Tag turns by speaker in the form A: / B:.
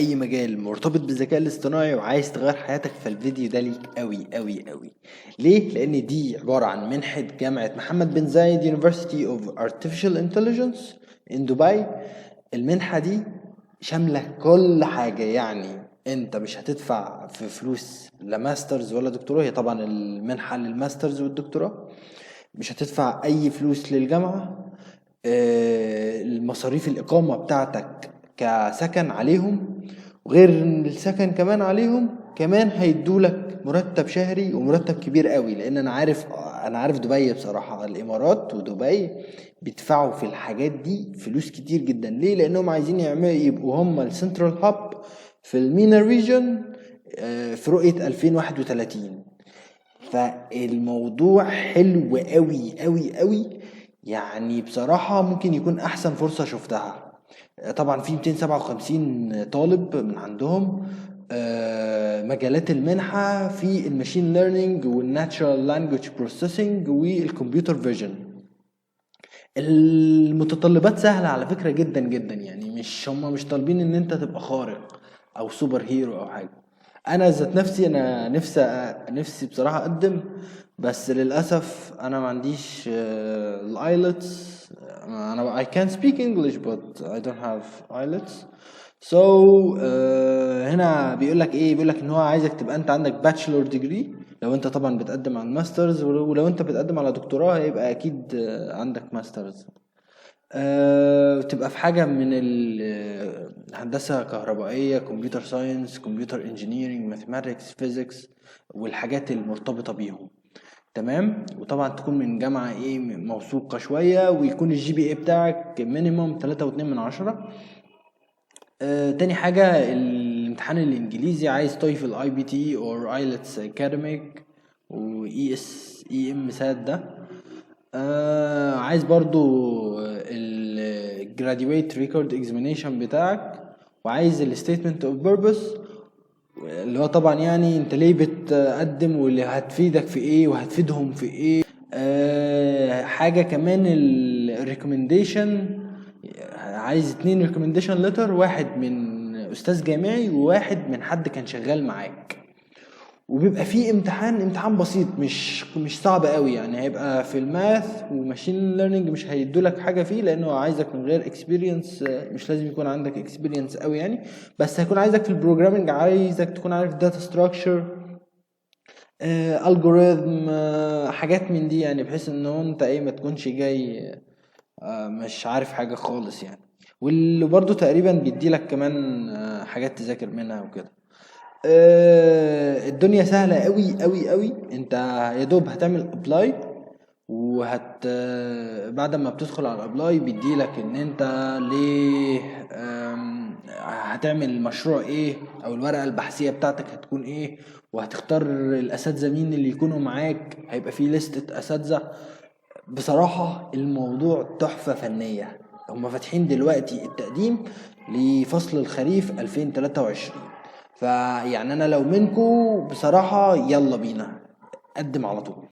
A: اي مجال مرتبط بالذكاء الاصطناعي وعايز تغير حياتك، فالفيديو ده ليك قوي قوي قوي. ليه؟ لان دي عبارة عن منحة جامعة محمد بن زايد University of Artificial Intelligence in دبي. المنحة دي شاملة كل حاجة، يعني انت مش هتدفع في فلوس لا ماسترز ولا دكتوراه. هي طبعا المنحة للماسترز والدكتوراه، مش هتدفع اي فلوس للجامعة. المصاريف الإقامة بتاعتك كسكن عليهم، وغير السكن كمان عليهم، كمان هيدولك مرتب شهري ومرتب كبير قوي. لان انا عارف دبي بصراحة، الامارات ودبي بيدفعوا في الحاجات دي فلوس كتير جدا. ليه؟ لانهم عايزين يبقوا هم السنترال هاب في المينا ريجن في رؤية 2031. فالموضوع حلو قوي قوي قوي، يعني بصراحة ممكن يكون احسن فرصة شفتها. طبعا في 257 طالب من عندهم. مجالات المنحة في الماشين ليرنينج والناتشرال لانجويج بروسيسنج والكمبيوتر فيجن. المتطلبات سهلة على فكرة جدا جدا، يعني هم مش طالبين ان انت تبقى خارق او سوبر هيرو او حاجة. انا ذات نفسي انا نفسي بصراحة اقدم، بس للاسف انا ما عنديش الايلتس. انا I can speak English but I don't have IELTS. so هنا بيقولك ايه؟ بيقولك ان هو عايزك تبقى انت عندك باتشلور ديجري لو انت طبعا بتقدم على الماسترز، ولو انت بتقدم على دكتوراه هيبقى اكيد عندك ماسترز. تبقى في حاجة من الهندسة كهربائية، كمبيوتر ساينس، كمبيوتر انجينيرينج، ماثماتكس، فيزيكس، والحاجات المرتبطة بيهم. تمام. وطبعا تكون من جامعة ايه موثوقة شوية، ويكون الجي بي اي بتاعك مينيموم 3.2 من 10. تاني حاجة الامتحان الانجليزي، عايز تويفل اي بي تي اور ايلتس اكاديميك واي اس اي ام سات ده. عايز برضو الجراديويت ريكورد اكزامينيشن بتاعك، وعايز الستيتمنت اوف بيربس، اللي هو طبعا يعني انت ليه بتقدم واللي هتفيدك في ايه وهتفيدهم في ايه. حاجة كمان الريكومنديشن، عايز 2 ريكومنديشن لتر، واحد من استاذ جامعي وواحد من حد كان شغال معاك. وبيبقى فيه امتحان بسيط، مش صعب قوي، يعني هيبقى في الماث وماشين ليرنينج مش هيدولك حاجه فيه لانه عايزك من غير اكسبيرينس. مش لازم يكون عندك اكسبيرينس قوي يعني، بس هيكون عايزك في البروجرامنج، عايزك تكون عارف داتا ستراكشر، الجوريثم، حاجات من دي، يعني بحيث ان هو انت ايه ما تكونش جاي مش عارف حاجه خالص يعني. واللي برضو تقريبا بيديلك كمان حاجات تذاكر منها وكده. الدنيا سهلة قوي قوي قوي. انت يا دوب هتعمل ابلاي، بعد ما بتدخل على الابلاي بيديلك ان انت ليه هتعمل مشروع ايه، او الورقة البحثية بتاعتك هتكون ايه، وهتختار الاساتذة مين اللي يكونوا معاك. هيبقى في لستة اساتذة. بصراحة الموضوع تحفة فنية. هم فاتحين دلوقتي التقديم لفصل الخريف 2023. فيعني انا لو منكو بصراحة يلا بينا قدم على طول.